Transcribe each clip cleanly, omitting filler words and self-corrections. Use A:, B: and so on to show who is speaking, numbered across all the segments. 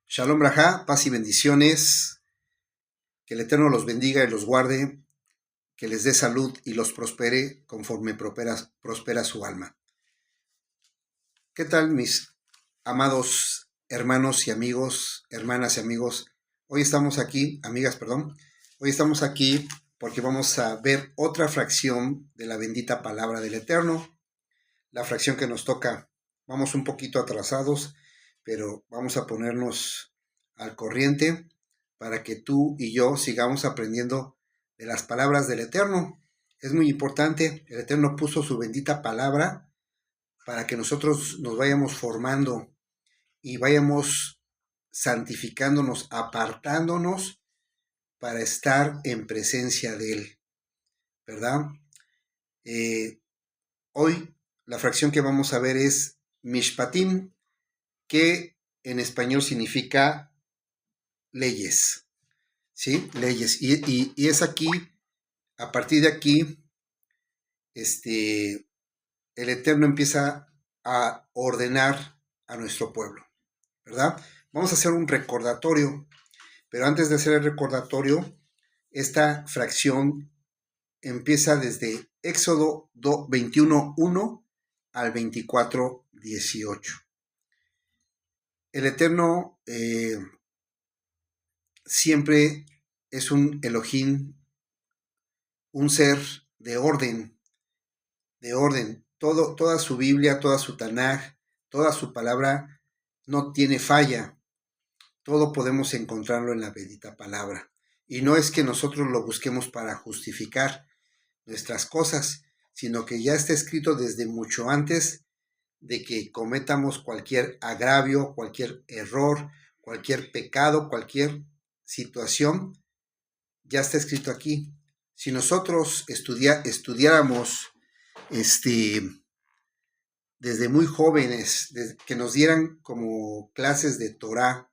A: Shalom Brajá, paz y bendiciones. Que el Eterno los bendiga y los guarde, que les dé salud y los prospere conforme prospera su alma. ¿Qué tal, mis amados hermanos y amigos, hermanas y amigos? Hoy estamos aquí, amigas, perdón. Hoy estamos aquí porque vamos a ver otra fracción de la bendita palabra del Eterno. La fracción que nos toca. Vamos un poquito atrasados, pero vamos a ponernos al corriente para que tú y yo sigamos aprendiendo de las palabras del Eterno. Es muy importante, el Eterno puso su bendita palabra para que nosotros nos vayamos formando y vayamos santificándonos, apartándonos para estar en presencia de Él, ¿verdad? Hoy la fracción que vamos a ver es Mishpatim, que en español significa leyes, ¿sí? Leyes. Y es aquí, a partir de aquí, el Eterno empieza a ordenar a nuestro pueblo, ¿verdad? Vamos a hacer un recordatorio, pero antes de hacer el recordatorio, esta fracción empieza desde Éxodo 21:1 al 24:18. El Eterno siempre es un Elohim, un ser de orden, toda su Biblia, toda su Tanaj, toda su palabra no tiene falla. Todo podemos encontrarlo en la bendita palabra. Y no es que nosotros lo busquemos para justificar nuestras cosas, sino que ya está escrito desde mucho antes de que cometamos cualquier agravio, cualquier error, cualquier pecado, cualquier situación, ya está escrito aquí. Si nosotros estudiáramos desde muy jóvenes, desde que nos dieran como clases de Torah,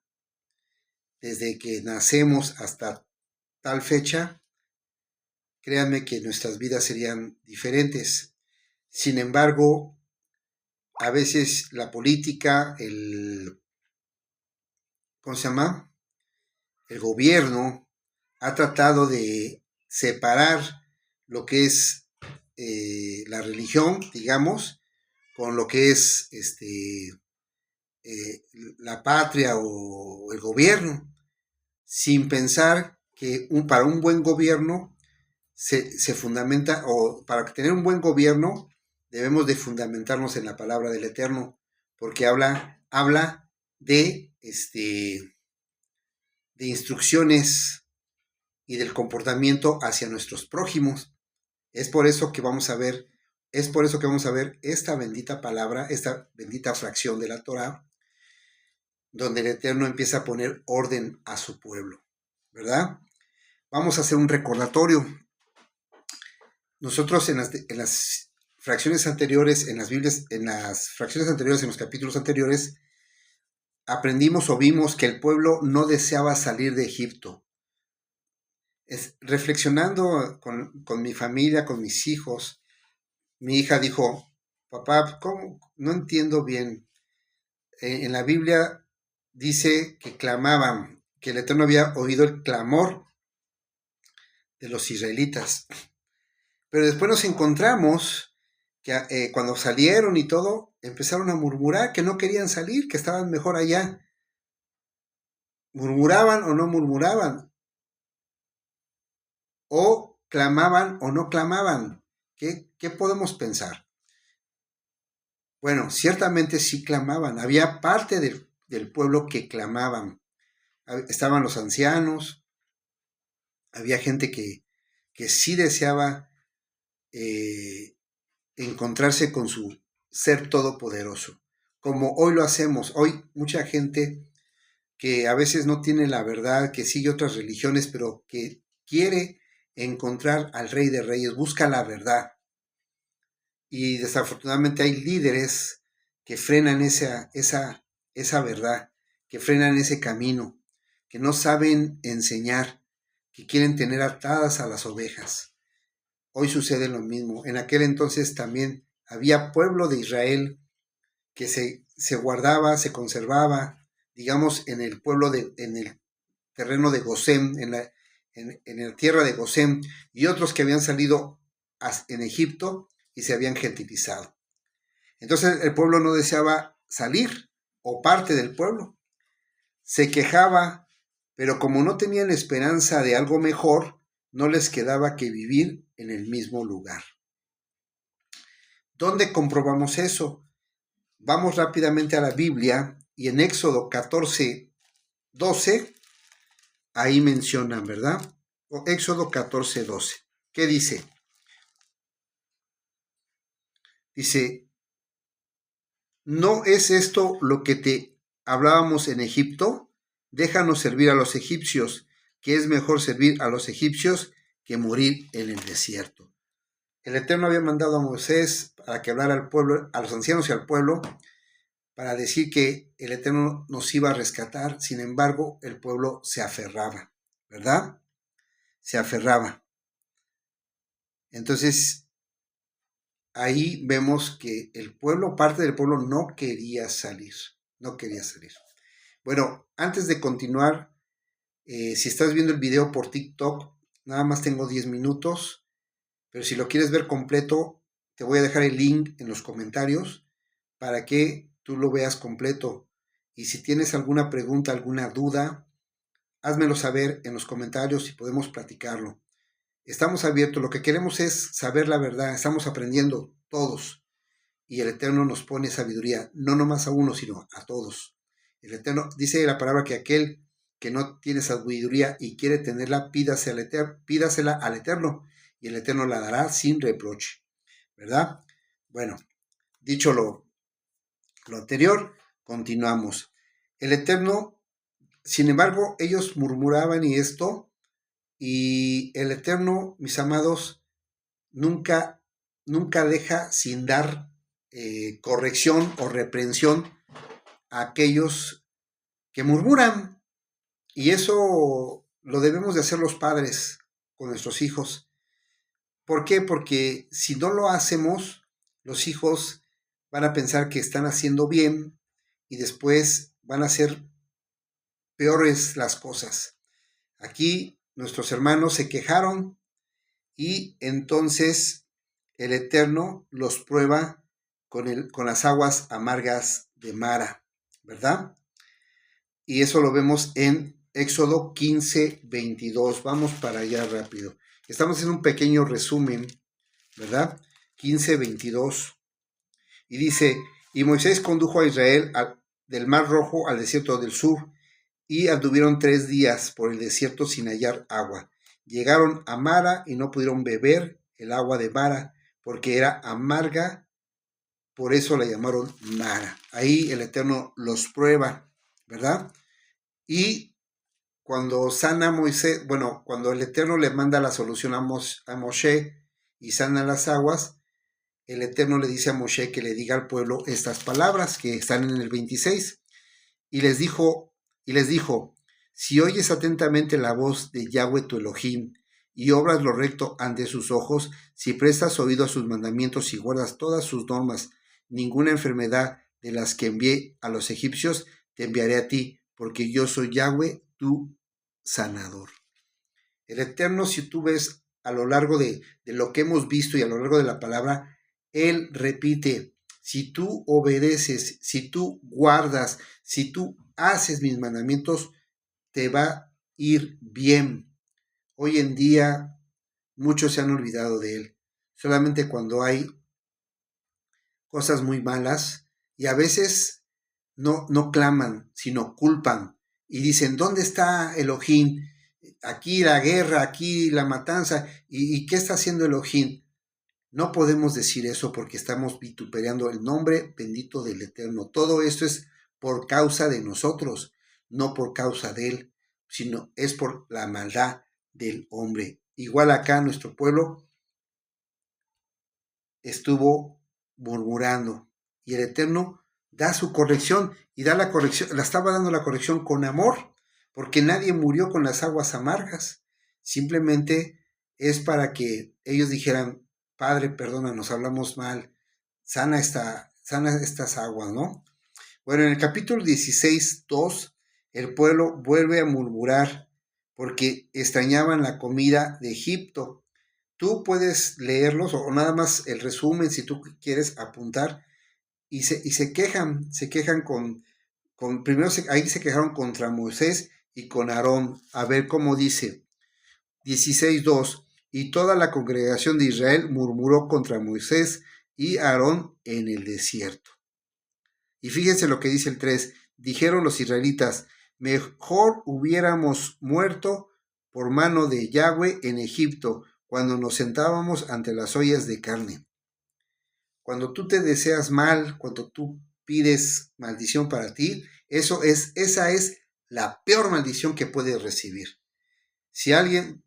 A: desde que nacemos hasta tal fecha, créanme que nuestras vidas serían diferentes. Sin embargo, a veces la política, ¿cómo se llama? El gobierno ha tratado de separar lo que es la religión, digamos, con lo que es la patria o el gobierno, sin pensar que para un buen gobierno se fundamenta, o para tener un buen gobierno debemos de fundamentarnos en la palabra del Eterno, porque habla de instrucciones y del comportamiento hacia nuestros prójimos. Es por eso que vamos a ver esta bendita palabra, esta bendita fracción de la Torah, donde el Eterno empieza a poner orden a su pueblo, ¿verdad? Vamos a hacer un recordatorio. Nosotros en las fracciones anteriores, en las fracciones anteriores, en los capítulos anteriores, aprendimos o vimos que el pueblo no deseaba salir de Egipto. Reflexionando con mi familia, con mis hijos, mi hija dijo: papá, ¿cómo? No entiendo bien. En la Biblia dice que clamaban, que el Eterno había oído el clamor de los israelitas. Pero después nos encontramos que cuando salieron y todo, empezaron a murmurar que no querían salir, que estaban mejor allá. ¿Murmuraban o no murmuraban? ¿O clamaban o no clamaban? ¿Qué podemos pensar? Bueno, ciertamente sí clamaban. Había parte del pueblo que clamaban. Estaban los ancianos, había gente que sí deseaba encontrarse con su ser todopoderoso, como hoy lo hacemos. Hoy mucha gente que a veces no tiene la verdad, que sigue otras religiones, pero que quiere encontrar al Rey de Reyes, busca la verdad. Y desafortunadamente hay líderes que frenan esa verdad, que frenan ese camino, que no saben enseñar, que quieren tener atadas a las ovejas. Hoy sucede lo mismo. En aquel entonces también había pueblo de Israel que se guardaba, se conservaba, digamos, en el pueblo en el terreno de Gosén, en la tierra de Gosén, y otros que habían salido en Egipto y se habían gentilizado. Entonces el pueblo no deseaba salir, o parte del pueblo. Se quejaba, pero como no tenían esperanza de algo mejor, no les quedaba que vivir en el mismo lugar. ¿Dónde comprobamos eso? Vamos rápidamente a la Biblia y en Éxodo 14:12, ahí mencionan, ¿verdad? Éxodo 14:12. ¿Qué dice? Dice, ¿no es esto lo que te hablábamos en Egipto? Déjanos servir a los egipcios, que es mejor servir a los egipcios que morir en el desierto. El Eterno había mandado a Moisés para que hablara al pueblo, a los ancianos y al pueblo, para decir que el Eterno nos iba a rescatar. Sin embargo, el pueblo se aferraba, ¿verdad? Se aferraba. Entonces, ahí vemos que el pueblo, parte del pueblo, no quería salir. No quería salir. Bueno, antes de continuar, si estás viendo el video por TikTok, nada más tengo 10 minutos, pero si lo quieres ver completo, te voy a dejar el link en los comentarios para que tú lo veas completo. Y si tienes alguna pregunta, alguna duda, házmelo saber en los comentarios y podemos platicarlo. Estamos abiertos, lo que queremos es saber la verdad, estamos aprendiendo todos. Y el Eterno nos pone sabiduría, no nomás a uno, sino a todos. El Eterno dice la palabra que aquel que no tiene sabiduría y quiere tenerla, pídasela al Eterno, y el Eterno la dará sin reproche, ¿verdad? Bueno, dicho lo anterior, continuamos. El Eterno, sin embargo, ellos murmuraban y el Eterno, mis amados, nunca deja sin dar corrección o reprensión a aquellos que murmuran. Y eso lo debemos de hacer los padres con nuestros hijos. ¿Por qué? Porque si no lo hacemos, los hijos van a pensar que están haciendo bien y después van a hacer peores las cosas. Aquí nuestros hermanos se quejaron y entonces el Eterno los prueba con las aguas amargas de Mara, ¿verdad? Y eso lo vemos en Éxodo 15:22. Vamos para allá rápido. Estamos en un pequeño resumen, ¿verdad? 15:22. Y dice, y Moisés condujo a Israel del Mar Rojo al desierto del sur, y anduvieron 3 días por el desierto sin hallar agua. Llegaron a Mara y no pudieron beber el agua de Mara, porque era amarga, por eso la llamaron Mara. Ahí el Eterno los prueba, ¿verdad? Y cuando sana Moisés, cuando el Eterno le manda la solución a Moshe y sana las aguas, el Eterno le dice a Moshe que le diga al pueblo estas palabras que están en el 26. Y les dijo, si oyes atentamente la voz de Yahweh tu Elohim, y obras lo recto ante sus ojos, si prestas oído a sus mandamientos y guardas todas sus normas, ninguna enfermedad de las que envié a los egipcios te enviaré a ti, porque yo soy Yahweh tu sanador. El Eterno, si tú ves a lo largo de lo que hemos visto y a lo largo de la palabra, Él repite, si tú obedeces, si tú guardas, si tú haces mis mandamientos, te va a ir bien. Hoy en día muchos se han olvidado de Él. Solamente cuando hay cosas muy malas y a veces no claman, sino culpan y dicen, ¿dónde está Elohim? Aquí la guerra, aquí la matanza, ¿y qué está haciendo Elohim? No podemos decir eso porque estamos vituperando el nombre bendito del Eterno. Todo esto es por causa de nosotros, no por causa de Él, sino es por la maldad del hombre. Igual acá nuestro pueblo estuvo murmurando y el Eterno da su corrección y da la corrección, la estaba dando la corrección con amor, porque nadie murió con las aguas amargas. Simplemente es para que ellos dijeran, Padre, perdónanos, hablamos mal, sana estas aguas, ¿no? Bueno, en el capítulo 16:2, el pueblo vuelve a murmurar porque extrañaban la comida de Egipto. Tú puedes leerlos o nada más el resumen si tú quieres apuntar y se quejan primero ahí se quejaron contra Moisés y con Aarón. A ver cómo dice 16:2, y toda la congregación de Israel murmuró contra Moisés y Aarón en el desierto. Y fíjense lo que dice el 3, dijeron los israelitas, mejor hubiéramos muerto por mano de Yahweh en Egipto, cuando nos sentábamos ante las ollas de carne. Cuando tú te deseas mal, cuando tú pides maldición para ti, esa es la peor maldición que puedes recibir. Si alguien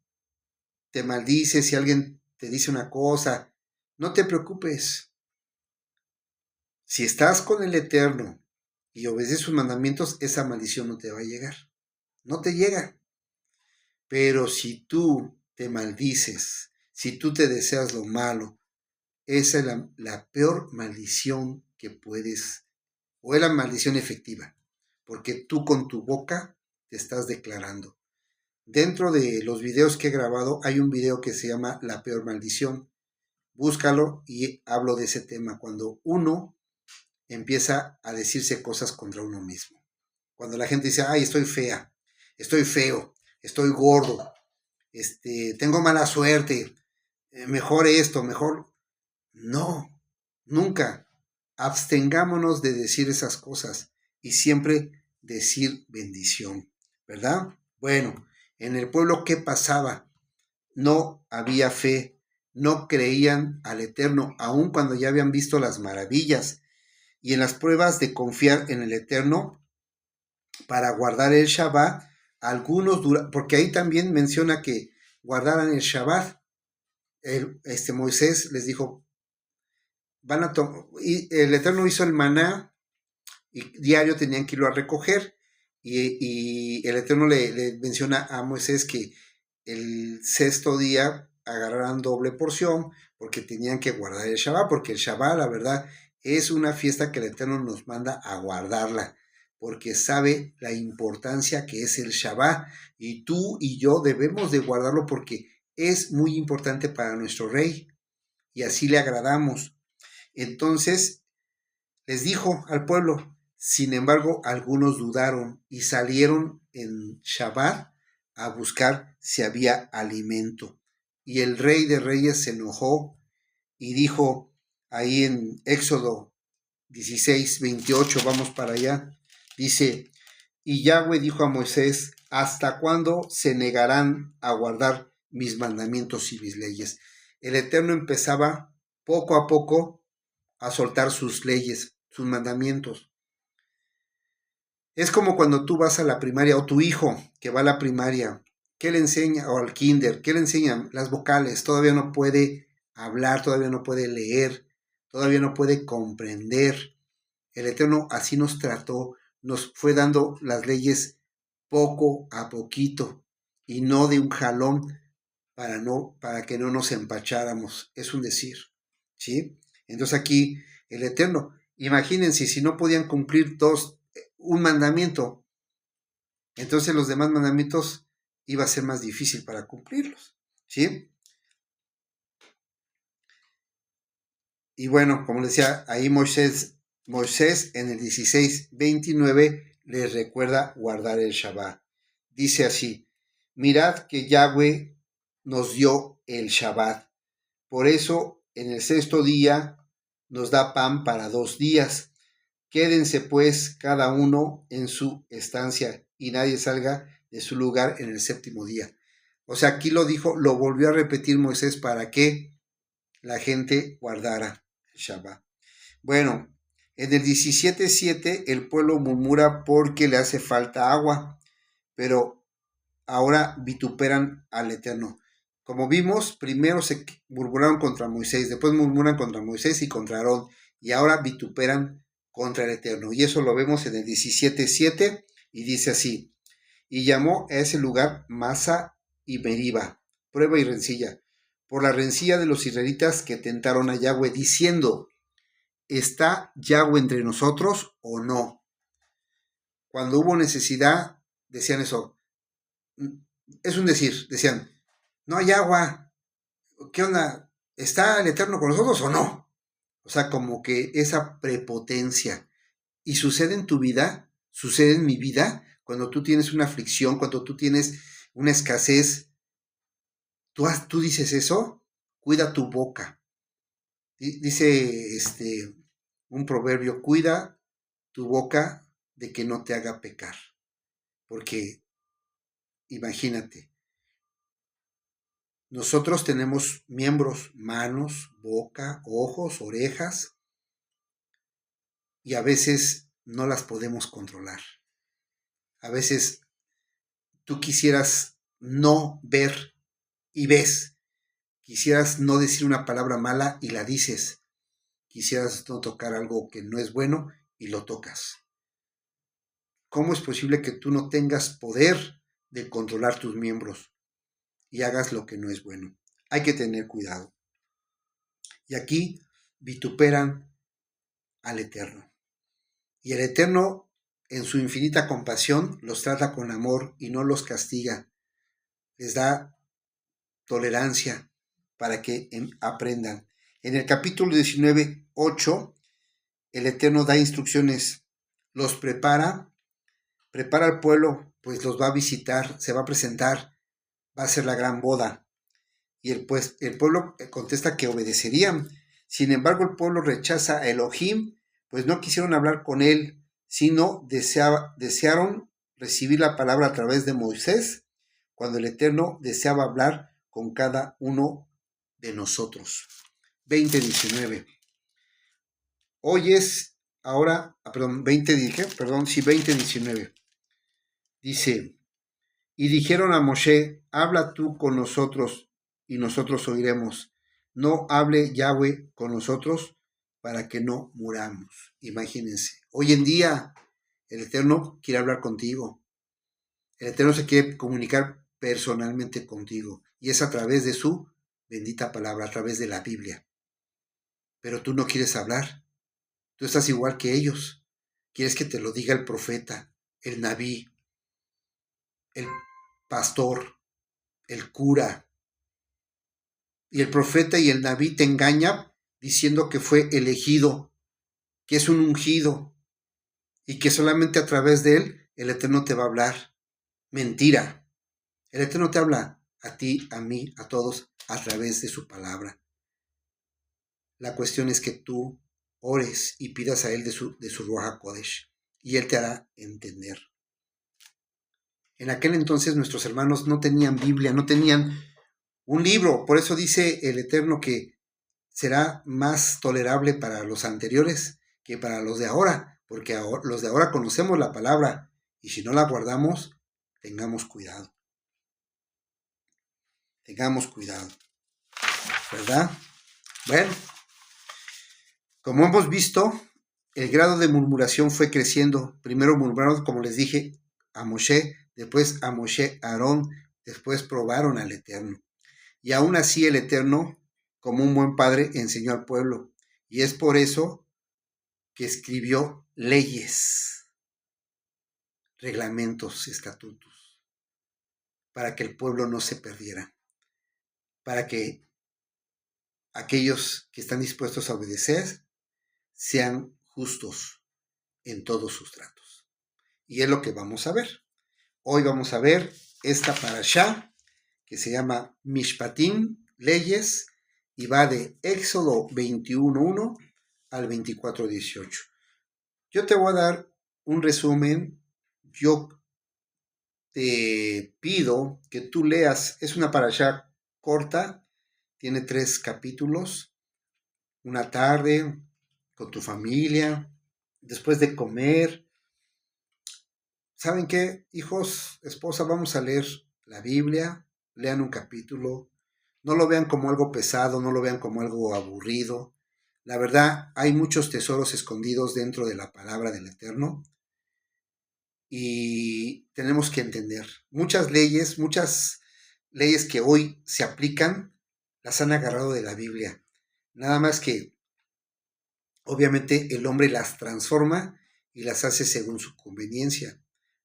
A: te maldice, si alguien te dice una cosa, no te preocupes. Si estás con el Eterno y obedeces sus mandamientos, esa maldición no te va a llegar. No te llega. Pero si tú te maldices, si tú te deseas lo malo, esa es la peor maldición que puedes, o es la maldición efectiva, porque tú con tu boca te estás declarando. Dentro de los videos que he grabado hay un video que se llama La peor maldición. Búscalo y hablo de ese tema, cuando uno empieza a decirse cosas contra uno mismo. Cuando la gente dice, ay, estoy fea, estoy feo, estoy gordo, tengo mala suerte, mejor esto, mejor... No, nunca. Abstengámonos de decir esas cosas y siempre decir bendición, ¿verdad? Bueno, en el pueblo, ¿qué pasaba? No había fe, no creían al Eterno, aun cuando ya habían visto las maravillas. Y en las pruebas de confiar en el Eterno para guardar el Shabbat, algunos porque ahí también menciona que guardaran el Shabbat. Moisés les dijo, y el Eterno hizo el maná y diario tenían que irlo a recoger. Y el Eterno le menciona a Moisés que el sexto día agarraran doble porción porque tenían que guardar el Shabbat, porque el Shabbat, la verdad, es una fiesta que el Eterno nos manda a guardarla, porque sabe la importancia que es el Shabbat, y tú y yo debemos de guardarlo porque es muy importante para nuestro Rey, y así le agradamos. Entonces les dijo al pueblo, sin embargo, algunos dudaron y salieron en Shabbat a buscar si había alimento. Y el Rey de Reyes se enojó y dijo, ahí en Éxodo 16:28, vamos para allá, dice, y Yahweh dijo a Moisés, ¿hasta cuándo se negarán a guardar mis mandamientos y mis leyes? El Eterno empezaba poco a poco a soltar sus leyes, sus mandamientos. Es como cuando tú vas a la primaria, o tu hijo que va a la primaria, ¿qué le enseña? O al kinder, ¿qué le enseñan? Las vocales, todavía no puede hablar, todavía no puede leer, todavía no puede comprender. El Eterno así nos trató, nos fue dando las leyes poco a poquito y no de un jalón para que no nos empacháramos, es un decir, ¿sí? Entonces aquí el Eterno, imagínense si no podían cumplir un mandamiento, entonces los demás mandamientos iba a ser más difícil para cumplirlos, ¿sí? Y bueno, como les decía, ahí Moisés en el 16:29 les recuerda guardar el Shabbat. Dice así, mirad que Yahweh nos dio el Shabbat. Por eso en el sexto día nos da pan para 2 días. Quédense pues cada uno en su estancia y nadie salga de su lugar en el séptimo día. O sea, aquí lo volvió a repetir Moisés para que la gente guardara el Shabbat. Bueno, en el 17:7 el pueblo murmura porque le hace falta agua, pero ahora vituperan al Eterno. Como vimos, primero se murmuraron contra Moisés, después murmuran contra Moisés y contra Aarón, y ahora vituperan contra el Eterno. Y eso lo vemos en el 17:7 y dice así, y llamó a ese lugar Masa y Meriba, prueba y rencilla, por la rencilla de los israelitas que tentaron a Yahweh, diciendo, ¿está Yahweh entre nosotros o no? cuando hubo necesidad, decían eso. Es un decir, decían, no hay agua, ¿qué onda? ¿Está el Eterno con nosotros o no? O sea, como que esa prepotencia. Y sucede en tu vida, sucede en mi vida, cuando tú tienes una aflicción, cuando tú tienes una escasez, tú dices eso, cuida tu boca. Dice un proverbio, cuida tu boca de que no te haga pecar. Porque imagínate, nosotros tenemos miembros, manos, boca, ojos, orejas, y a veces no las podemos controlar. A veces tú quisieras no ver y ves. Quisieras no decir una palabra mala y la dices. Quisieras no tocar algo que no es bueno y lo tocas. ¿Cómo es posible que tú no tengas poder de controlar tus miembros y hagas lo que no es bueno? Hay que tener cuidado. Y aquí vituperan al Eterno. Y el Eterno, en su infinita compasión, los trata con amor y no los castiga. Les da tolerancia para que aprendan. En el capítulo 19, 8, el Eterno da instrucciones. Los prepara al pueblo, pues los va a visitar, se va a presentar, va a ser la gran boda. Y el pueblo contesta que obedecerían. Sin embargo, el pueblo rechaza a Elohim, pues no quisieron hablar con él, sino desearon recibir la palabra a través de Moisés, cuando el Eterno deseaba hablar con cada uno de nosotros. 20:19. Oyes ahora, 20:19. Dice, y dijeron a Moshe, habla tú con nosotros y nosotros oiremos. No hable Yahweh con nosotros para que no muramos. Imagínense, hoy en día el Eterno quiere hablar contigo. El Eterno se quiere comunicar personalmente contigo y es a través de su bendita palabra, a través de la Biblia. Pero tú no quieres hablar. Tú estás igual que ellos. Quieres que te lo diga el profeta, el nabí, el pastor, el cura. Y el profeta y el nabí te engañan diciendo que fue elegido, que es un ungido y que solamente a través de él el Eterno te va a hablar. Mentira. El Eterno te habla a ti, a mí, a todos a través de su palabra. La cuestión es que tú ores y pidas a él de su Ruach HaKodesh y él te hará entender. En aquel entonces nuestros hermanos no tenían Biblia, no tenían un libro. Por eso dice el Eterno que será más tolerable para los anteriores que para los de ahora, porque los de ahora conocemos la palabra y si no la guardamos, tengamos cuidado. Tengamos cuidado. ¿Verdad? Bueno, como hemos visto, el grado de murmuración fue creciendo. Primero murmuraron, como les dije, a Moshe, después a Moshe, a Aarón, después probaron al Eterno. Y aún así el Eterno, como un buen padre, enseñó al pueblo. Y es por eso que escribió leyes, reglamentos, estatutos, para que el pueblo no se perdiera, para que aquellos que están dispuestos a obedecer sean justos en todos sus tratos. Y es lo que vamos a ver. Hoy vamos a ver esta parashá que se llama Mishpatim, leyes, y va de Éxodo 21:1 al 24:18. Yo te voy a dar un resumen. Yo te pido que tú leas, es una parashá corta, tiene 3 capítulos, una tarde con tu familia, después de comer. ¿Saben qué, hijos, esposa? Vamos a leer la Biblia, lean un capítulo, no lo vean como algo pesado, no lo vean como algo aburrido. La verdad, hay muchos tesoros escondidos dentro de la palabra del Eterno y tenemos que entender. Muchas leyes que hoy se aplican, las han agarrado de la Biblia. Nada más que, obviamente, el hombre las transforma y las hace según su conveniencia,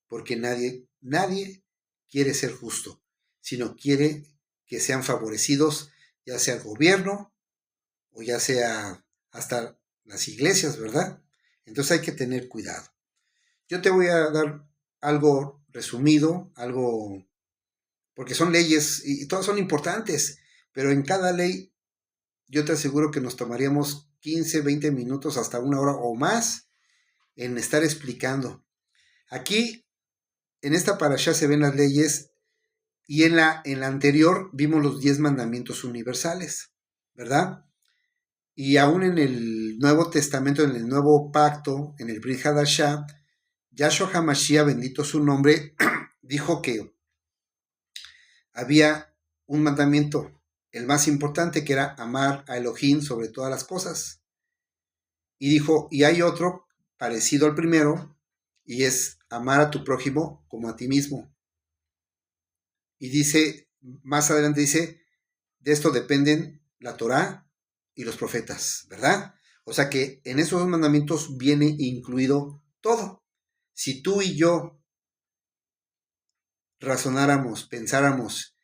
A: porque nadie quiere ser justo, sino quiere que sean favorecidos, ya sea el gobierno o ya sea hasta las iglesias, ¿verdad? Entonces hay que tener cuidado. Yo te voy a dar algo resumido, algo, porque son leyes y todas son importantes, pero en cada ley yo te aseguro que nos tomaríamos 15, 20 minutos, hasta una hora o más en estar explicando. Aquí, en esta parashá se ven las leyes y en la anterior vimos los 10 mandamientos universales, ¿verdad? Y aún en el Nuevo Testamento, en el Nuevo Pacto, en el Brit Hadashah, Yahshua HaMashiach, bendito su nombre, dijo que había un mandamiento, el más importante, que era amar a Elohim sobre todas las cosas. Y dijo, y hay otro parecido al primero, y es amar a tu prójimo como a ti mismo. Y dice, más adelante dice, de esto dependen la Torá y los profetas, ¿verdad? O sea que en esos dos mandamientos viene incluido todo. Si tú y yo razonáramos, pensáramos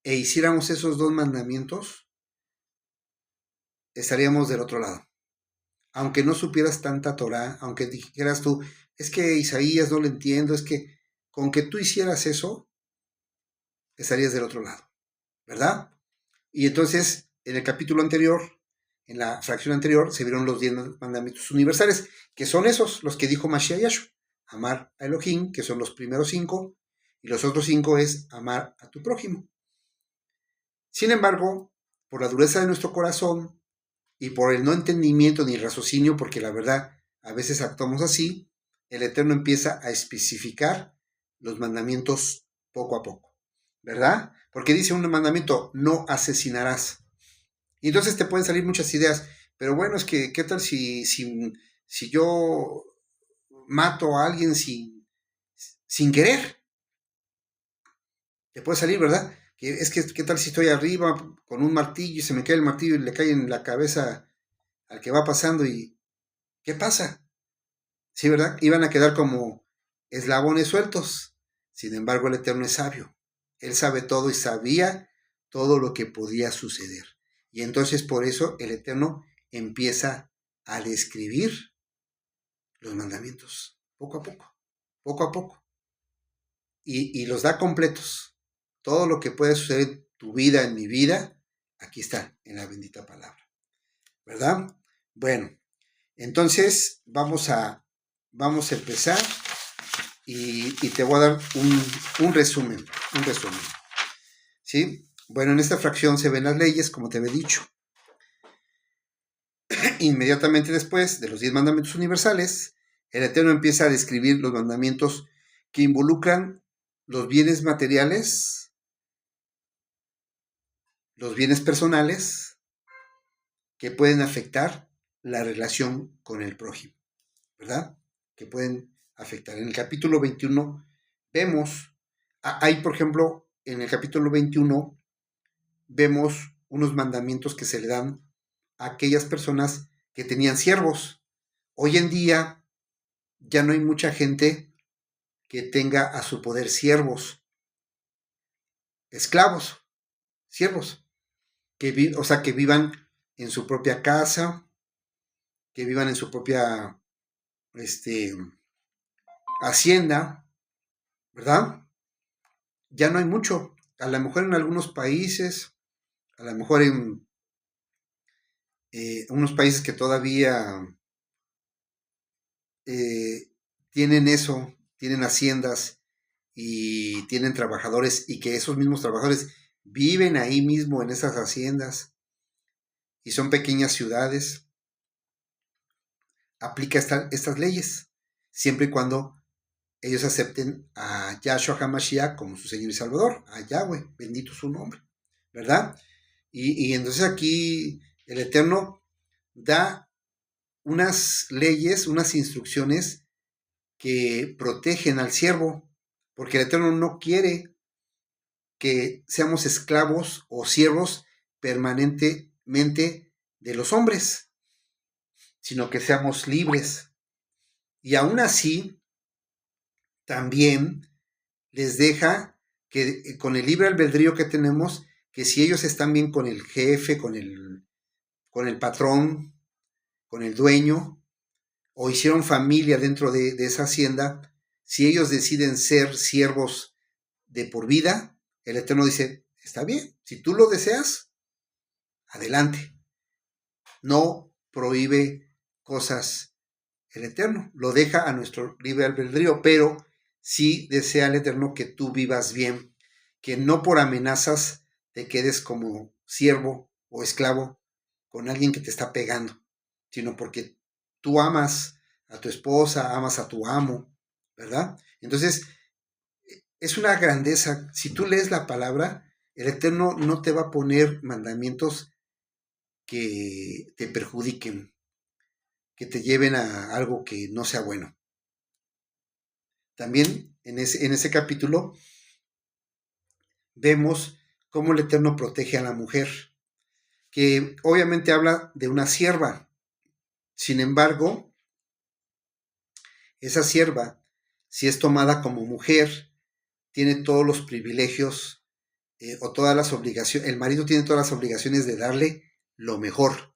A: e hiciéramos esos dos mandamientos, estaríamos del otro lado. Aunque no supieras tanta Torá, aunque dijeras tú, es que Isaías no lo entiendo, es que con que tú hicieras eso, estarías del otro lado, ¿verdad? Y entonces, en el capítulo anterior, en la fracción anterior, se vieron los 10 mandamientos universales, que son esos, los que dijo Mashiach Yahshua. Amar a Elohim, que son los primeros 5, y los otros 5 es amar a tu prójimo. Sin embargo, por la dureza de nuestro corazón y por el no entendimiento ni raciocinio, porque la verdad a veces actuamos así, el Eterno empieza a especificar los mandamientos poco a poco, ¿verdad? Porque dice un mandamiento, no asesinarás. Y entonces te pueden salir muchas ideas, pero bueno, es que, ¿qué tal si yo mato a alguien sin querer? Te puede salir, ¿verdad? ¿Qué tal si estoy arriba con un martillo y se me cae el martillo y le cae en la cabeza al que va pasando y ¿qué pasa? Sí, ¿verdad? Iban a quedar como eslabones sueltos. Sin embargo, el Eterno es sabio. Él sabe todo y sabía todo lo que podía suceder. Y entonces por eso el Eterno empieza a describir los mandamientos, poco a poco, poco a poco. Y los da completos. Todo lo que puede suceder en tu vida, en mi vida, aquí está, en la bendita palabra. ¿Verdad? Bueno, entonces vamos a empezar y te voy a dar un resumen. ¿Sí? Bueno, en esta fracción se ven las leyes, como te había dicho. Inmediatamente después de los 10 mandamientos universales, el Eterno empieza a describir los mandamientos que involucran los bienes materiales, los bienes personales, que pueden afectar la relación con el prójimo, ¿verdad? Que pueden afectar. En el capítulo 21 vemos, hay por ejemplo, en el capítulo 21 vemos unos mandamientos que se le dan a aquellas personas que tenían siervos. Hoy en día ya no hay mucha gente que tenga a su poder siervos, esclavos, siervos, o sea, que vivan en su propia casa, que vivan en su propia hacienda, ¿verdad? Ya no hay mucho. A lo mejor en algunos países, a lo mejor en unos países que todavía tienen eso, tienen haciendas y tienen trabajadores y que esos mismos trabajadores viven ahí mismo en esas haciendas y son pequeñas ciudades, aplica estas leyes, siempre y cuando ellos acepten a Yahshua HaMashiach como su Señor y Salvador, a Yahweh, bendito su nombre, ¿verdad? Y entonces aquí el Eterno da unas leyes, unas instrucciones que protegen al siervo, porque el Eterno no quiere que seamos esclavos o siervos permanentemente de los hombres, sino que seamos libres. Y aún así, también les deja que con el libre albedrío que tenemos, que si ellos están bien con el jefe, con el patrón, con el dueño, o hicieron familia dentro de esa hacienda, si ellos deciden ser siervos de por vida, el Eterno dice, está bien, si tú lo deseas, adelante. No prohíbe cosas el Eterno, lo deja a nuestro libre albedrío, pero sí desea el Eterno que tú vivas bien, que no por amenazas te quedes como siervo o esclavo con alguien que te está pegando, sino porque tú amas a tu esposa, amas a tu amo, ¿verdad? Entonces, es una grandeza. Si tú lees la palabra, el Eterno no te va a poner mandamientos que te perjudiquen, que te lleven a algo que no sea bueno. También en ese capítulo vemos cómo el Eterno protege a la mujer, que obviamente habla de una sierva. Sin embargo, esa sierva, si es tomada como mujer, tiene todos los privilegios o todas las obligaciones, el marido tiene todas las obligaciones de darle lo mejor.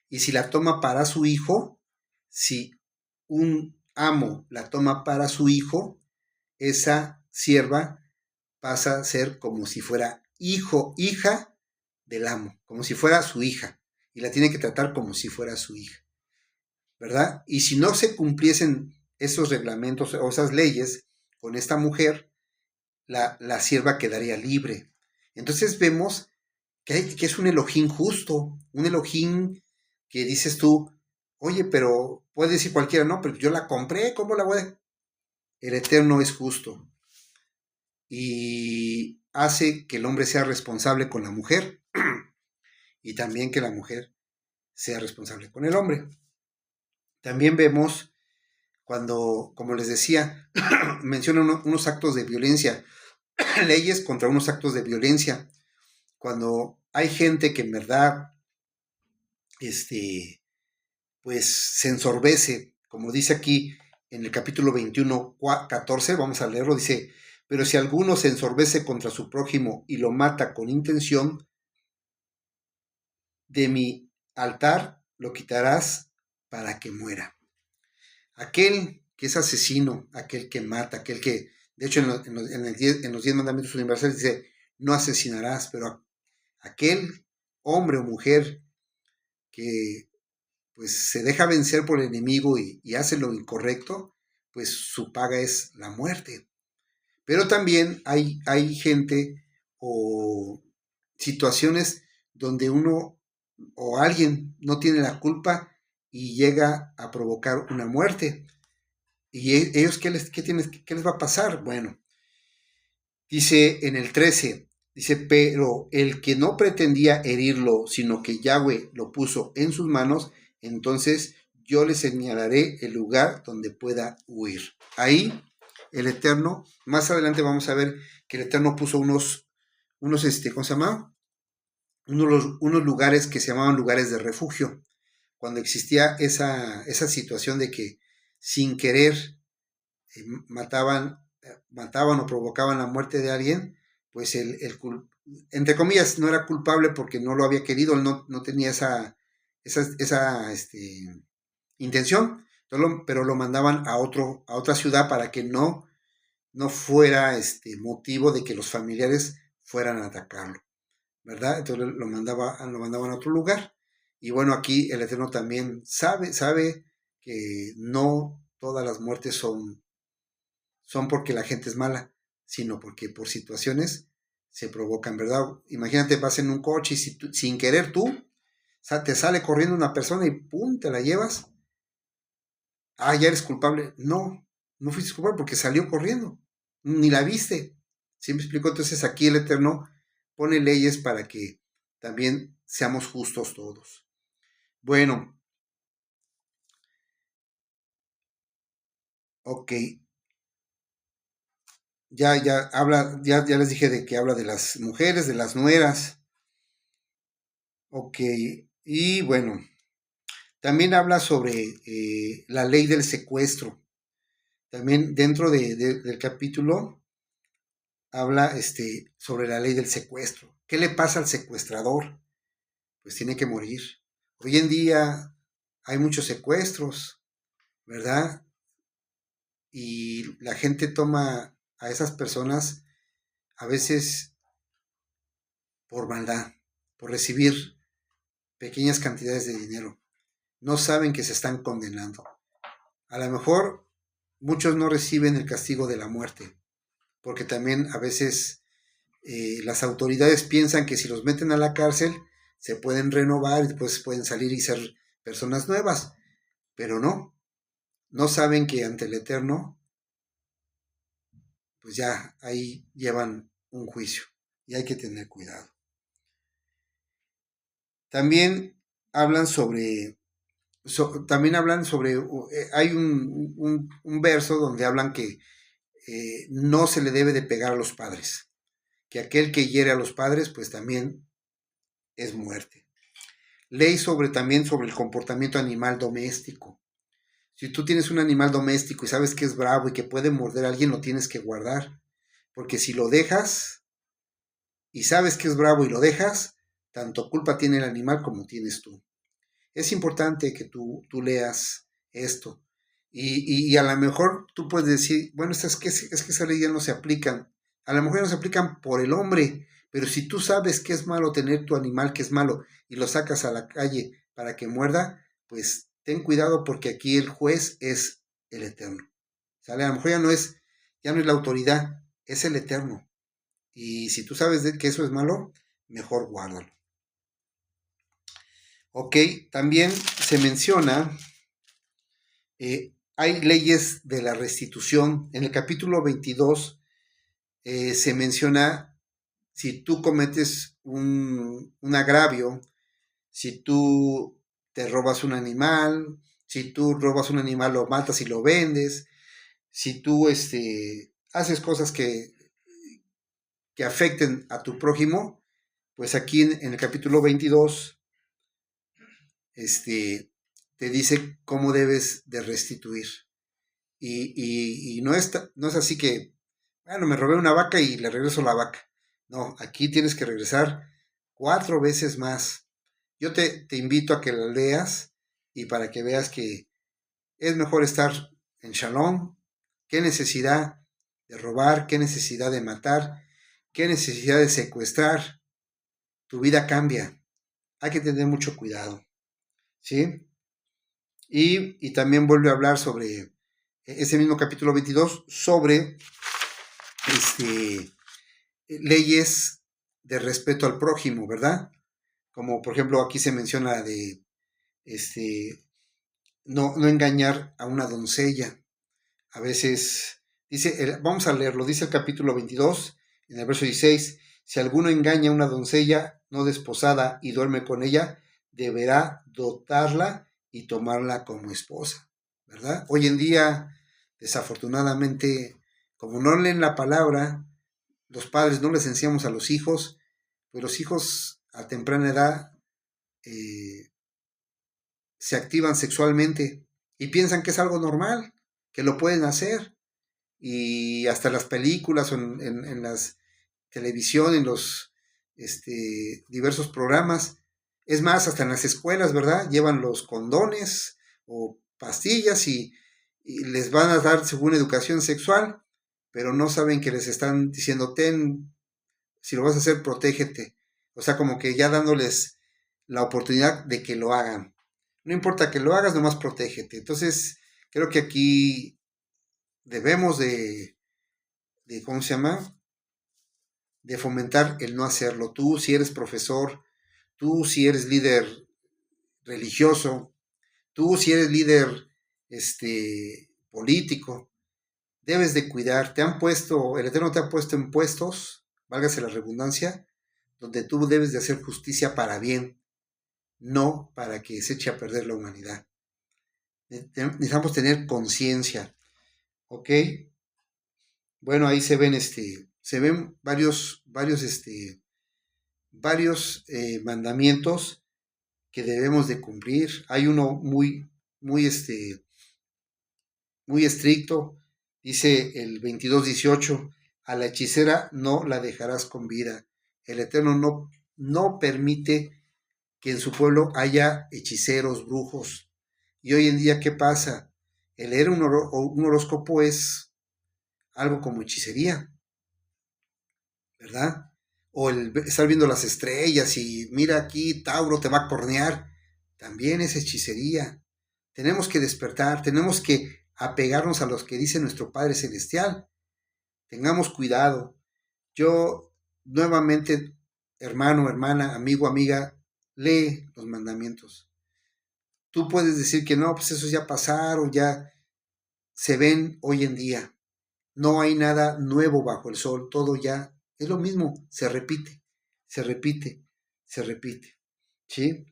A: Y si la toma para su hijo, si un amo la toma para su hijo, esa sierva pasa a ser como si fuera hija del amo, como si fuera su hija, y la tiene que tratar como si fuera su hija, ¿verdad? Y si no se cumpliesen esos reglamentos o esas leyes con esta mujer, la sierva quedaría libre. Entonces vemos que es un Elohim justo, un Elohim que dices tú, oye, pero puede decir cualquiera, no, pero yo la compré, ¿cómo la voy a...? El Eterno es justo y hace que el hombre sea responsable con la mujer y también que la mujer sea responsable con el hombre. También vemos cuando, como les decía, mencionan unos actos de violencia, leyes contra unos actos de violencia, cuando hay gente que en verdad, pues se ensorbece, como dice aquí en el capítulo 21, 14, vamos a leerlo, dice, pero si alguno se ensorbece contra su prójimo y lo mata con intención, de mi altar lo quitarás para que muera. Aquel que es asesino, aquel que mata, aquel que, de hecho en los 10 mandamientos universales dice, no asesinarás, pero aquel hombre o mujer que pues se deja vencer por el enemigo y hace lo incorrecto, pues su paga es la muerte. Pero también hay gente o situaciones donde uno o alguien no tiene la culpa y llega a provocar una muerte. ¿Y ellos qué les va a pasar? Bueno, dice en el 13, dice, pero el que no pretendía herirlo, sino que Yahweh lo puso en sus manos, entonces yo le señalaré el lugar donde pueda huir. Ahí el Eterno, más adelante vamos a ver que el Eterno puso unos ¿cómo se llama? Unos lugares que se llamaban lugares de refugio. Cuando existía esa situación de que sin querer mataban o provocaban la muerte de alguien, pues entre comillas no era culpable porque no lo había querido, no tenía esa intención, pero lo mandaban a otra ciudad para que no fuera motivo de que los familiares fueran a atacarlo, ¿verdad? Entonces lo mandaban a otro lugar. Y bueno, aquí el Eterno también sabe que no todas las muertes son porque la gente es mala, sino porque por situaciones se provocan, ¿verdad? Imagínate, vas en un coche y sin querer tú, te sale corriendo una persona y ¡pum!, te la llevas. Ah, ya eres culpable. No fuiste culpable porque salió corriendo. Ni la viste. ¿Sí me explico? Entonces aquí el Eterno pone leyes para que también seamos justos todos. Bueno, ok. Ya les dije de que habla de las mujeres, de las nueras. Ok, y bueno, También habla sobre la ley del secuestro. También dentro del capítulo habla sobre la ley del secuestro. ¿Qué le pasa al secuestrador? Pues tiene que morir. Hoy en día hay muchos secuestros, ¿verdad? Y la gente toma a esas personas a veces por maldad, por recibir pequeñas cantidades de dinero. No saben que se están condenando. A lo mejor muchos no reciben el castigo de la muerte, porque también a veces las autoridades piensan que si los meten a la cárcel se pueden renovar y después pueden salir y ser personas nuevas, pero no saben que ante el Eterno, pues ya ahí llevan un juicio y hay que tener cuidado. También hablan sobre, hay un verso donde hablan que no se le debe de pegar a los padres, que aquel que hiere a los padres, pues también es muerte. Ley también sobre el comportamiento animal doméstico. Si tú tienes un animal doméstico y sabes que es bravo y que puede morder a alguien, lo tienes que guardar. Porque si lo dejas y sabes que es bravo y lo dejas, tanto culpa tiene el animal como tienes tú. Es importante que tú leas esto. Y a lo mejor tú puedes decir, bueno, es que esas leyes no se aplican. A lo mejor no se aplican por el hombre, pero si tú sabes que es malo tener tu animal que es malo y lo sacas a la calle para que muerda, pues ten cuidado porque aquí el juez es el Eterno. ¿Sale? A lo mejor ya no es la autoridad, es el Eterno. Y si tú sabes que eso es malo, mejor guárdalo. Ok, también se menciona, hay leyes de la restitución. En el capítulo 22 se menciona si tú cometes un agravio, si tú te robas un animal, si tú robas un animal, lo matas y lo vendes, si tú haces cosas que afecten a tu prójimo, pues aquí en el capítulo 22 te dice cómo debes de restituir. Y no es así que, bueno, me robé una vaca y le regreso la vaca. No, aquí tienes que regresar 4 veces más. Yo te invito a que la leas y para que veas que es mejor estar en Shalom. ¿Qué necesidad de robar? ¿Qué necesidad de matar? ¿Qué necesidad de secuestrar? Tu vida cambia. Hay que tener mucho cuidado. ¿Sí? Y también vuelve a hablar sobre ese mismo capítulo 22, sobre leyes de respeto al prójimo, ¿verdad? Como por ejemplo aquí se menciona de no engañar a una doncella. A veces dice, vamos a leerlo, dice el capítulo 22, en el verso 16, si alguno engaña a una doncella no desposada y duerme con ella, deberá dotarla y tomarla como esposa, ¿verdad? Hoy en día, desafortunadamente, como no leen la palabra, los padres no les enseñamos a los hijos, pues los hijos a temprana edad se activan sexualmente y piensan que es algo normal, que lo pueden hacer. Y hasta las películas o en las televisión, en los diversos programas. Es más, hasta en las escuelas, ¿verdad? Llevan los condones o pastillas y les van a dar según educación sexual, pero no saben que les están diciendo, si lo vas a hacer, protégete. O sea, como que ya dándoles la oportunidad de que lo hagan. No importa que lo hagas, nomás protégete. Entonces, creo que aquí debemos ¿cómo se llama? De fomentar el no hacerlo. Tú, si eres profesor, tú, si eres líder religioso, tú, si eres líder político, debes de cuidar. El Eterno te ha puesto en puestos, válgase la redundancia, donde tú debes de hacer justicia para bien, no para que se eche a perder la humanidad. Necesitamos tener conciencia, ¿ok? Bueno, ahí se ven varios mandamientos que debemos de cumplir. Hay uno muy estricto, dice el 22:18, a la hechicera no la dejarás con vida. El Eterno no permite que en su pueblo haya hechiceros, brujos. Y hoy en día, ¿qué pasa? El leer un horóscopo es algo como hechicería, ¿verdad? O el estar viendo las estrellas y mira aquí, Tauro te va a cornear, también es hechicería. Tenemos que despertar, tenemos que apegarnos a los que dice nuestro Padre Celestial. Tengamos cuidado. Yo nuevamente, hermano, hermana, amigo, amiga, lee los mandamientos. Tú puedes decir que no, pues esos ya pasaron, ya se ven hoy en día. No hay nada nuevo bajo el sol, todo ya es lo mismo, se repite, se repite, se repite. ¿Sí?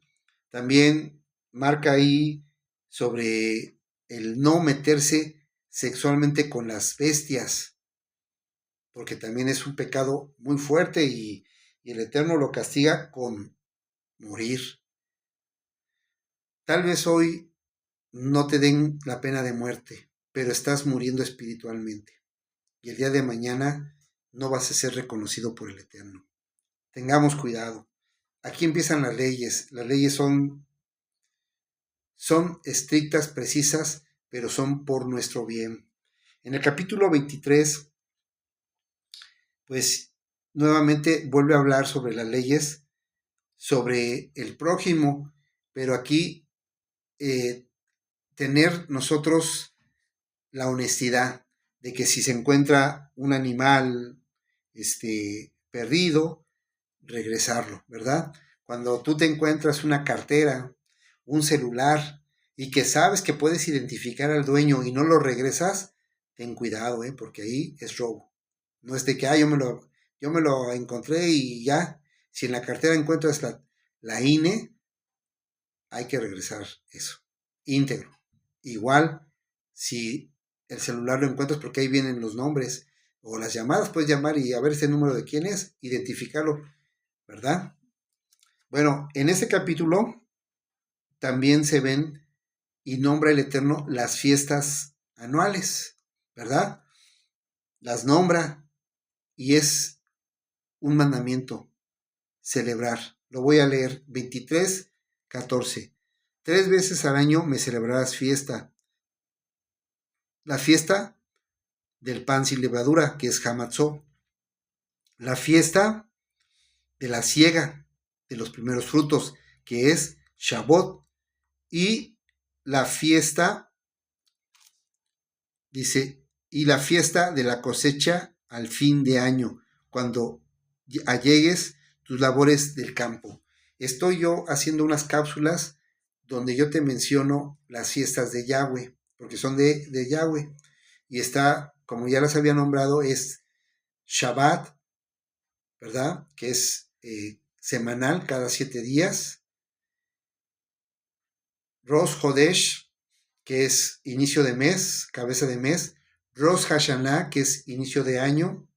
A: También marca ahí sobre el no meterse sexualmente con las bestias, porque también es un pecado muy fuerte y el Eterno lo castiga con morir. Tal vez hoy no te den la pena de muerte, pero estás muriendo espiritualmente. Y el día de mañana no vas a ser reconocido por el Eterno. Tengamos cuidado. Aquí empiezan las leyes. Las leyes son estrictas, precisas, pero son por nuestro bien. En el capítulo 23, pues nuevamente vuelve a hablar sobre las leyes, sobre el prójimo, pero aquí tener nosotros la honestidad de que si se encuentra un animal perdido, regresarlo, ¿verdad? Cuando tú te encuentras una cartera, un celular y que sabes que puedes identificar al dueño y no lo regresas, ten cuidado, porque ahí es robo. No es de que yo me lo encontré y ya. Si en la cartera encuentras la INE, hay que regresar eso, íntegro. Igual, si el celular lo encuentras, porque ahí vienen los nombres o las llamadas, puedes llamar y a ver ese número de quién es, identificarlo, ¿verdad? Bueno, en este capítulo también se ven y nombra el Eterno las fiestas anuales, ¿verdad? Las nombra y es un mandamiento celebrar. Lo voy a leer, 23:14. 3 veces al año me celebrarás fiesta. La fiesta del pan sin levadura, que es Hamatzó. La fiesta de la siega de los primeros frutos, que es Shavuot. Y la fiesta, dice, y la fiesta de la cosecha al fin de año, cuando allegues tus labores del campo. Estoy yo haciendo unas cápsulas donde yo te menciono las fiestas de Yahweh, porque son de Yahweh. Y está, como ya las había nombrado, es Shabbat, ¿verdad? Que es semanal, cada 7 días. Rosh Hodesh, que es inicio de mes, cabeza de mes. Rosh Hashanah, que es inicio de año.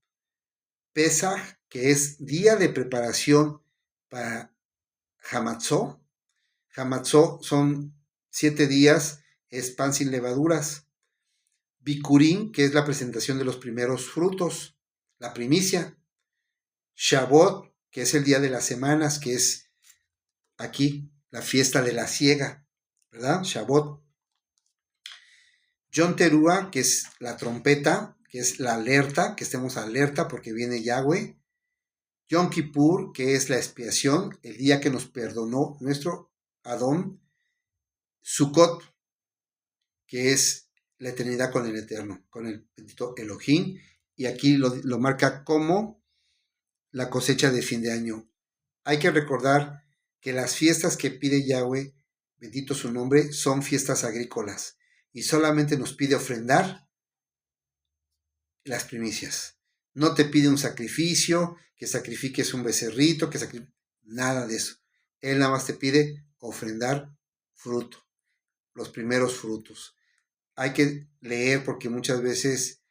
A: Pesach, que es día de preparación para Hamatzó. Hamatzó son 7 días, es pan sin levaduras. Bikurim, que es la presentación de los primeros frutos, la primicia. Shavuot, que es el día de las semanas, que es aquí la fiesta de la siega, ¿verdad? Shavuot. Yom Teruah, que es la trompeta, que es la alerta, que estemos alerta porque viene Yahweh. Yom Kippur, que es la expiación, el día que nos perdonó nuestro Adón. Sukkot, que es la eternidad con el Eterno, con el bendito Elohim. Y aquí lo marca como la cosecha de fin de año. Hay que recordar que las fiestas que pide Yahweh, bendito su nombre, son fiestas agrícolas y solamente nos pide ofrendar las primicias. No te pide un sacrificio, que sacrifiques un becerrito, nada de eso. Él nada más te pide ofrendar fruto, los primeros frutos. Hay que leer porque muchas veces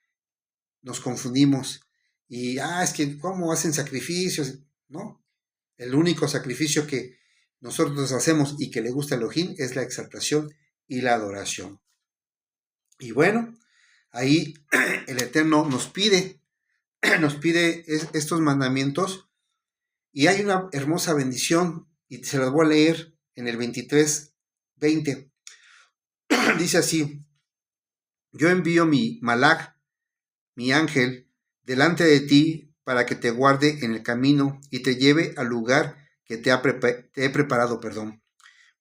A: nos confundimos y, es que, ¿cómo hacen sacrificios? No, el único sacrificio que nosotros hacemos y que le gusta a Elohim es la exaltación y la adoración. Y bueno, ahí el Eterno nos pide estos mandamientos y hay una hermosa bendición y se las voy a leer en el 23:20. Dice así: yo envío mi malach, mi ángel, delante de ti para que te guarde en el camino y te lleve al lugar que te he preparado.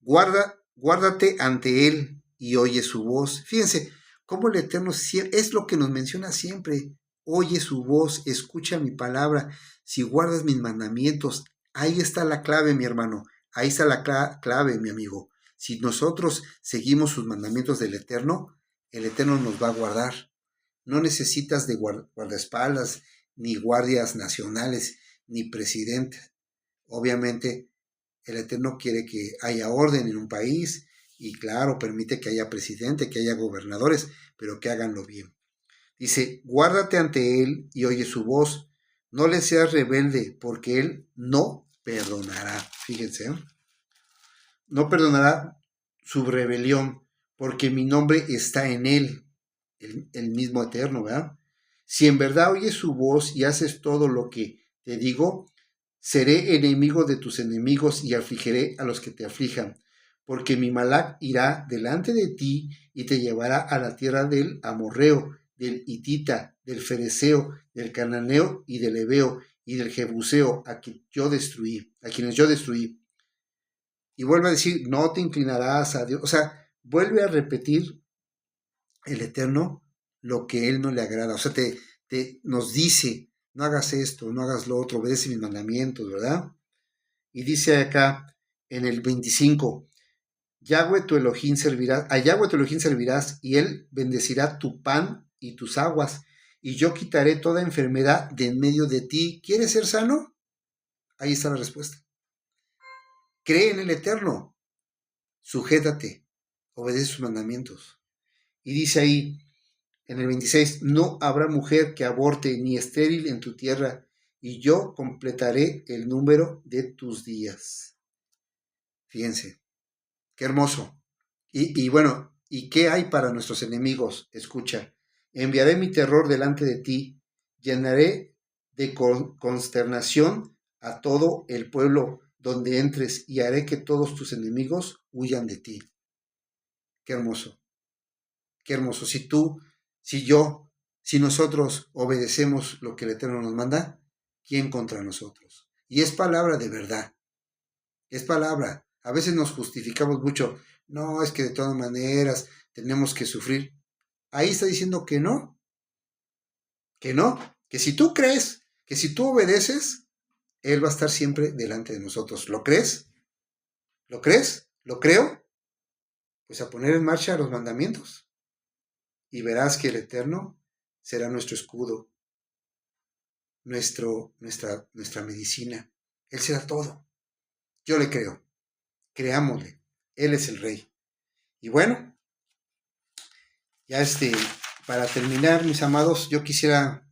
A: Guárdate ante él y oye su voz. Fíjense cómo el Eterno es lo que nos menciona siempre. Oye su voz, escucha mi palabra. Si guardas mis mandamientos, ahí está la clave, mi hermano. Ahí está la clave, mi amigo. Si nosotros seguimos sus mandamientos del Eterno, el Eterno nos va a guardar. No necesitas de guardaespaldas, ni guardias nacionales, ni presidente. Obviamente, el Eterno quiere que haya orden en un país y claro, permite que haya presidente, que haya gobernadores, pero que haganlo bien. Dice, guárdate ante él y oye su voz. No le seas rebelde, porque él no perdonará. Fíjense, no perdonará su rebelión, porque mi nombre está en él, el mismo Eterno, ¿verdad? Si en verdad oyes su voz y haces todo lo que te digo, seré enemigo de tus enemigos y afligiré a los que te aflijan, porque mi malach irá delante de ti y te llevará a la tierra del amorreo, del hitita, del fereceo, del cananeo y del heveo y del jebuseo, a quienes yo destruí. Y vuelve a decir, no te inclinarás a Dios. O sea, vuelve a repetir el Eterno lo que Él no le agrada. O sea, nos dice, no hagas esto, no hagas lo otro, obedece mis mandamientos, ¿verdad? Y dice acá en el 25, a Yahweh tu Elohim servirás y Él bendecirá tu pan y tus aguas, y yo quitaré toda enfermedad de en medio de ti. ¿Quieres ser sano? Ahí está la respuesta. Cree en el Eterno, sujétate, obedece sus mandamientos. Y dice ahí, en el 26, no habrá mujer que aborte ni estéril en tu tierra, y yo completaré el número de tus días. Fíjense, qué hermoso. Y bueno, ¿y qué hay para nuestros enemigos? Escucha, enviaré mi terror delante de ti, llenaré de consternación a todo el pueblo donde entres y haré que todos tus enemigos huyan de ti. Qué hermoso, qué hermoso. Si nosotros obedecemos lo que el Eterno nos manda, ¿quién contra nosotros? Y es palabra de verdad, es palabra. A veces nos justificamos mucho, no, es que de todas maneras tenemos que sufrir. Ahí está diciendo que no, que si tú crees, que si tú obedeces, Él va a estar siempre delante de nosotros. ¿Lo crees? ¿Lo crees? ¿Lo creo? Pues a poner en marcha los mandamientos y verás que el Eterno será nuestro escudo, nuestra medicina. Él será todo. Yo le creo. Creámosle. Él es el Rey. Y bueno, ya para terminar, mis amados, yo quisiera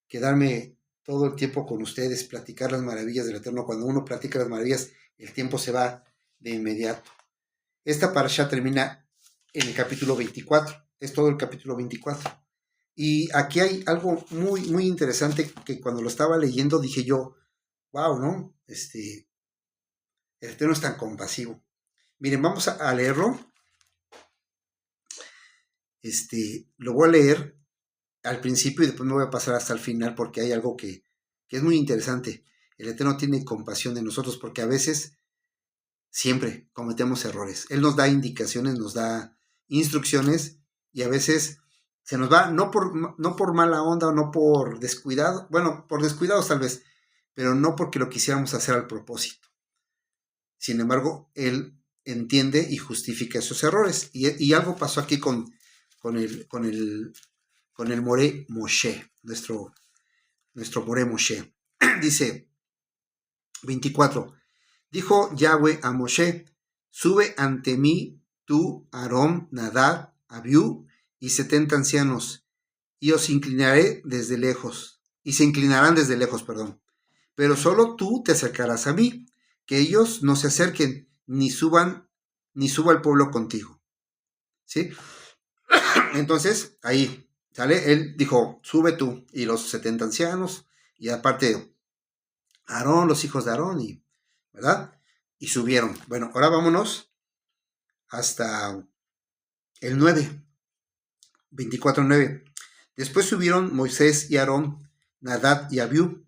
A: quedarme todo el tiempo con ustedes, platicar las maravillas del Eterno. Cuando uno platica las maravillas, el tiempo se va de inmediato. Esta parashá termina en el capítulo 24. Es todo el capítulo 24. Y aquí hay algo muy, muy interesante que cuando lo estaba leyendo dije yo, wow, ¿no? El Eterno es tan compasivo. Miren, vamos a leerlo. Lo voy a leer al principio y después me voy a pasar hasta el final porque hay algo que es muy interesante. El Eterno tiene compasión de nosotros porque a veces siempre cometemos errores. Él nos da indicaciones, nos da instrucciones y a veces se nos va, no por mala onda o no por descuidado, bueno, por descuidados tal vez, pero no porque lo quisiéramos hacer al propósito. Sin embargo, Él entiende y justifica esos errores. Y algo pasó aquí con el Moré Moshe, nuestro Moré Moshe. Dice 24, dijo Yahweh a Moshe, sube ante mí tú, Aarón, Nadab, Abiú y 70 ancianos, y os inclinaré desde lejos, y se inclinarán desde lejos, pero solo tú te acercarás a mí, que ellos no se acerquen, ni suba el pueblo contigo. ¿Sí? Entonces, ahí, ¿sale? Él dijo, sube tú, y los 70 ancianos, y aparte Aarón, los hijos de Aarón, ¿verdad? Y subieron. Bueno, ahora vámonos hasta el 9, 24:9. Después subieron Moisés y Aarón, Nadab y Abiú,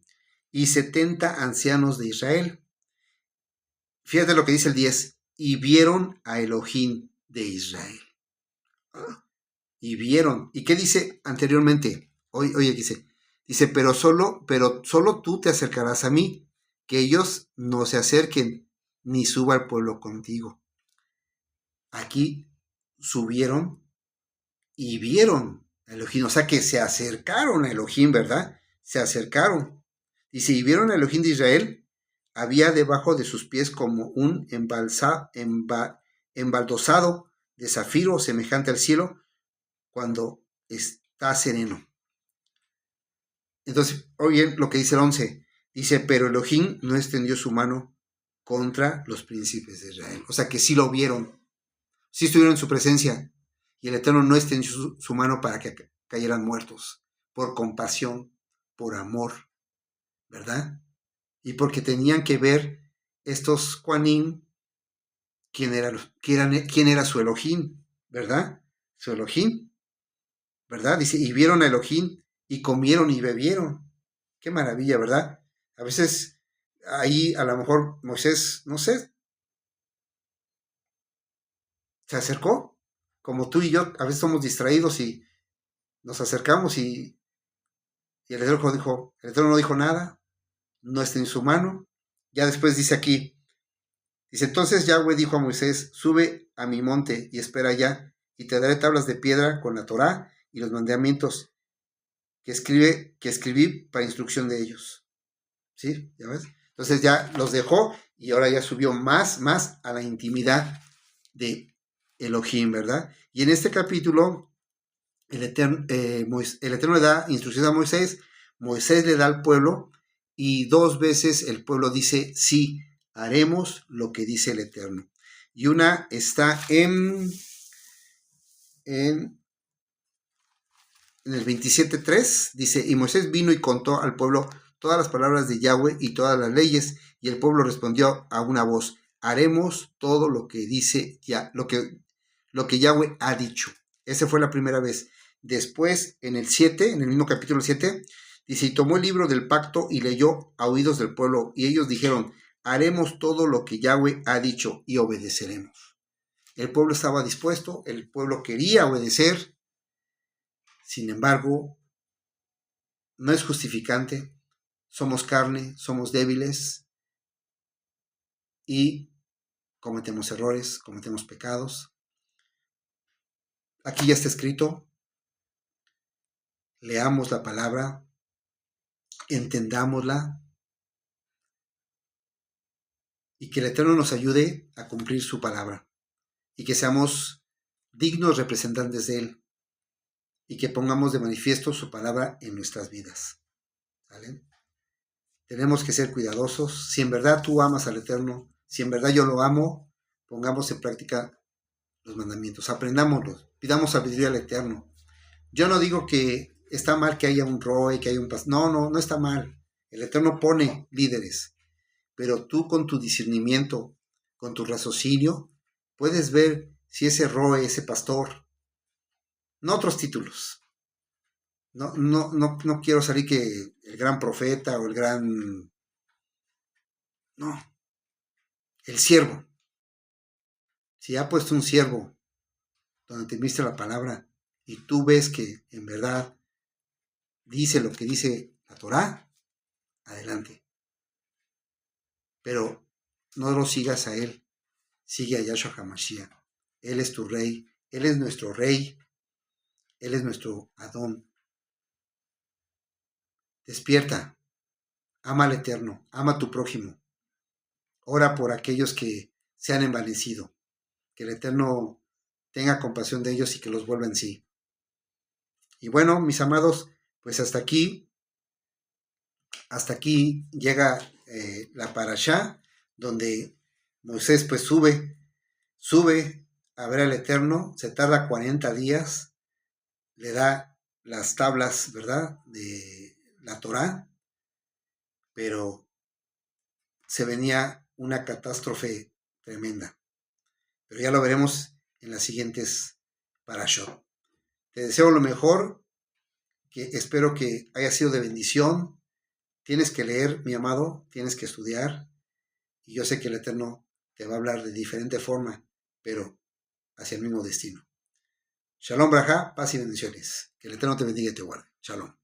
A: y 70 ancianos de Israel. Fíjate lo que dice el 10. Y vieron a Elohim de Israel. Y vieron. ¿Y qué dice anteriormente? Oye, dice, pero solo tú te acercarás a mí, que ellos no se acerquen, ni suba el pueblo contigo. Aquí subieron y vieron a Elohim, o sea que se acercaron a Elohim, ¿verdad? Se acercaron. Dice, y vieron a Elohim de Israel, había debajo de sus pies como un embaldosado de zafiro semejante al cielo cuando está sereno. Entonces, oye lo que dice el 11, dice, pero Elohim no extendió su mano contra los príncipes de Israel. O sea que sí lo vieron, sí estuvieron en su presencia, y el Eterno no extendió su mano para que cayeran muertos, por compasión, por amor, ¿verdad? Y porque tenían que ver estos Juanim quién era su Elohim, ¿verdad? Su Elohim, ¿verdad? Dice, y vieron a Elohim y comieron y bebieron. Qué maravilla, ¿verdad? A veces ahí a lo mejor Moisés, no sé, se acercó, como tú y yo, a veces somos distraídos y nos acercamos y el Eterno no dijo nada, no está en su mano. Ya después dice aquí, dice, entonces Yahweh dijo a Moisés, sube a mi monte y espera allá, y te daré tablas de piedra con la Torá y los mandamientos que escribí para instrucción de ellos. ¿Sí? ¿Ya ves? Entonces ya los dejó y ahora ya subió más a la intimidad de Elohim, ¿verdad? Y en este capítulo el Eterno le da instrucción a Moisés, Moisés le da al pueblo y 2 veces el pueblo dice, sí, haremos lo que dice el Eterno. Y una está en el 27:3, dice, y Moisés vino y contó al pueblo todas las palabras de Yahweh y todas las leyes, y el pueblo respondió a una voz, haremos todo lo que dice lo que Yahweh ha dicho. Esa fue la primera vez. Después, en el 7, en el mismo capítulo 7, dice, y tomó el libro del pacto y leyó a oídos del pueblo, y ellos dijeron, haremos todo lo que Yahweh ha dicho y obedeceremos. El pueblo estaba dispuesto, el pueblo quería obedecer, sin embargo, no es justificante, somos carne, somos débiles y cometemos errores, cometemos pecados. Aquí ya está escrito, leamos la palabra, entendámosla y que el Eterno nos ayude a cumplir su palabra y que seamos dignos representantes de Él y que pongamos de manifiesto su palabra en nuestras vidas. ¿Vale? Tenemos que ser cuidadosos. Si en verdad tú amas al Eterno, si en verdad yo lo amo, pongamos en práctica los mandamientos, aprendámoslos, pidamos sabiduría al Eterno. Yo no digo que está mal que haya un roe, que haya un pastor. No está mal. El Eterno pone líderes, pero tú con tu discernimiento, con tu raciocinio, puedes ver si ese roe, ese pastor, no otros títulos. No quiero salir que el gran profeta o el gran... No, el siervo. Si ha puesto un siervo donde te viste la palabra y tú ves que en verdad dice lo que dice la Torá, adelante. Pero no lo sigas a él, sigue a Yahshua HaMashiach. Él es tu rey, él es nuestro rey, él es nuestro Adón. Despierta, ama al Eterno, ama a tu prójimo. Ora por aquellos que se han envanecido, que el Eterno tenga compasión de ellos y que los vuelva en sí. Y bueno, mis amados, pues hasta aquí llega la parashá. donde Moisés pues sube a ver al Eterno, se tarda 40 días, le da las tablas, ¿verdad?, de la Torá, pero se venía una catástrofe tremenda. Pero ya lo veremos en las siguientes parashot. Te deseo lo mejor, que espero que haya sido de bendición. Tienes que leer, mi amado, tienes que estudiar, y yo sé que el Eterno te va a hablar de diferente forma, pero hacia el mismo destino. Shalom, braja, paz y bendiciones. Que el Eterno te bendiga y te guarde. Shalom.